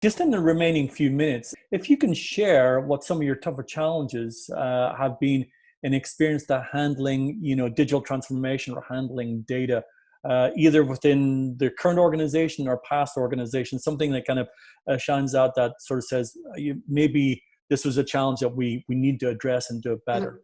Just in the remaining few minutes, if you can share what some of your tougher challenges have been in experience that handling, digital transformation or handling data, either within the current organization or past organization, something that kind of shines out that sort of says maybe this was a challenge that we need to address and do it Mm. better.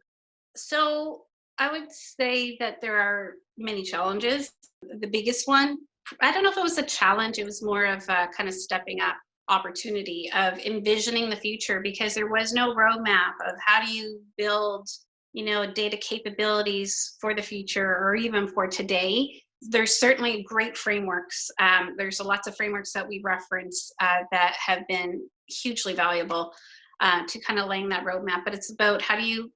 So I would say that there are many challenges. The biggest one, I don't know if it was a challenge, it was more of a kind of stepping up opportunity of envisioning the future because there was no roadmap of how do you build, data capabilities for the future or even for today. There's certainly great frameworks. There's lots of frameworks that we reference that have been hugely valuable to kind of laying that roadmap. But it's about how do you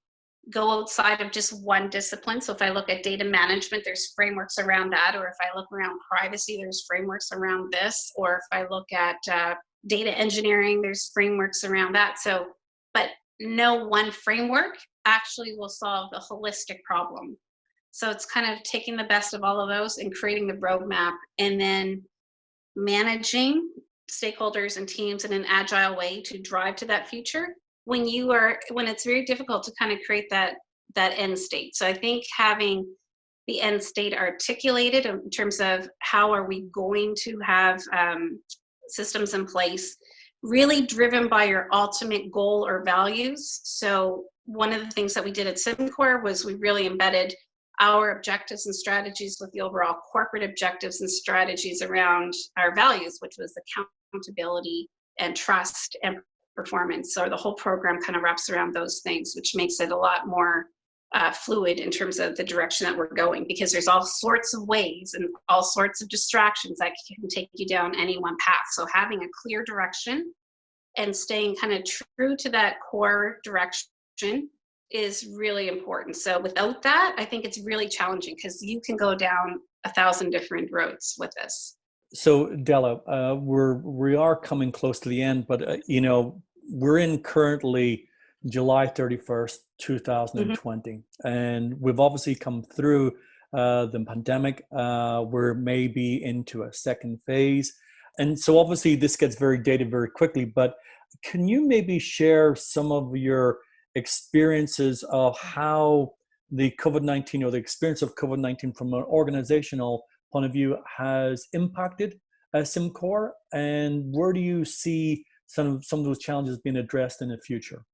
go outside of just one discipline. So if I look at data management, there's frameworks around that. Or if I look around privacy, there's frameworks around this. Or if I look at data engineering, there's frameworks around that. So, but no one framework actually will solve the holistic problem. So it's kind of taking the best of all of those and creating the roadmap and then managing stakeholders and teams in an agile way to drive to that future when it's very difficult to kind of create that end state. So I think having the end state articulated in terms of how are we going to have systems in place really driven by your ultimate goal or values. So one of the things that we did at Symcor was we really embedded our objectives and strategies with the overall corporate objectives and strategies around our values, which was accountability and trust and performance. So the whole program kind of wraps around those things, which makes it a lot more fluid in terms of the direction that we're going, because there's all sorts of ways and all sorts of distractions that can take you down any one path. So having a clear direction and staying kind of true to that core direction is really important. So without that, I think it's really challenging because you can go down 1,000 different roads with this. So Della, we are coming close to the end, but we're in currently July 31st, 2020, and we've obviously come through the pandemic. We're maybe into a second phase, and so obviously this gets very dated very quickly. But can you maybe share some of your experiences of how the COVID-19 or the experience of COVID-19 from an organizational point of view has impacted Symcor, and where do you see some of those challenges being addressed in the future?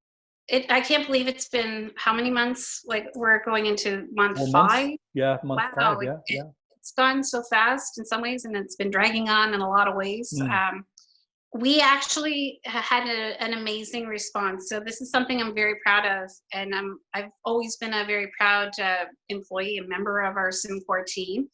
I can't believe it's been how many months? Like we're going into month 4 months? 5. Yeah, month Wow, 5. Yeah, yeah. it's gone so fast in some ways, and it's been dragging on in a lot of ways. Mm. We actually had an amazing response. So this is something I'm very proud of, and I've always been a very proud employee and member of our Symcor team.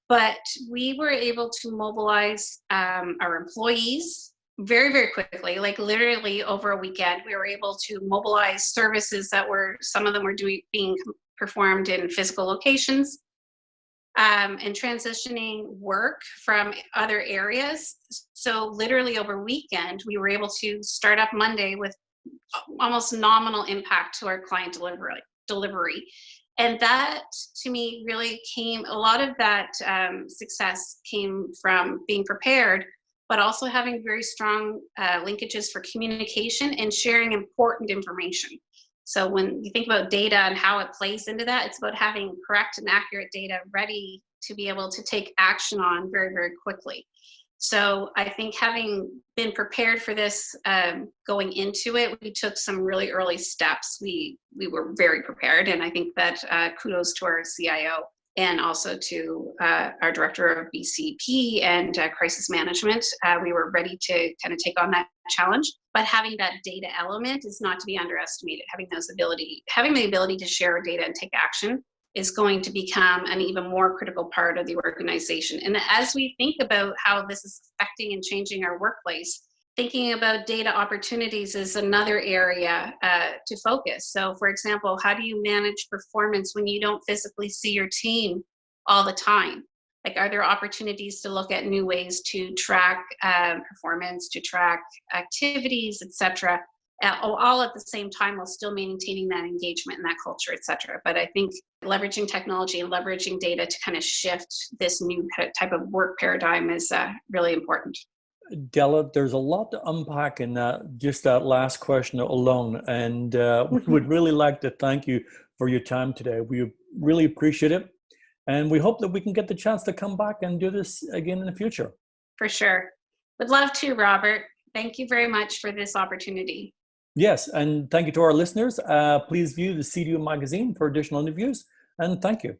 But we were able to mobilize our employees very, very quickly, like literally over a weekend. We were able to mobilize services that some of them were being performed in physical locations, and transitioning work from other areas. So literally over weekend, we were able to start up Monday with almost nominal impact to our client delivery. And that, to me, really a lot of that success came from being prepared, but also having very strong linkages for communication and sharing important information. So when you think about data and how it plays into that, it's about having correct and accurate data ready to be able to take action on very, very quickly. So I think having been prepared for this going into it, we took some really early steps. We were very prepared, and I think that kudos to our CIO and also to our director of BCP and crisis management. We were ready to kind of take on that challenge, but having that data element is not to be underestimated. Having the ability to share data and take action is going to become an even more critical part of the organization. And as we think about how this is affecting and changing our workplace, thinking about data opportunities is another area to focus. So for example, how do you manage performance when you don't physically see your team all the time? Like, are there opportunities to look at new ways to track performance, to track activities, et cetera, all at the same time while still maintaining that engagement and that culture, et cetera. But I think leveraging technology and leveraging data to kind of shift this new type of work paradigm is really important. Della, there's a lot to unpack in that, just that last question alone. And we would really like to thank you for your time today. We really appreciate it. And we hope that we can get the chance to come back and do this again in the future. For sure. Would love to, Robert. Thank you very much for this opportunity. Yes, and thank you to our listeners. Please view the CDO magazine for additional interviews. And thank you.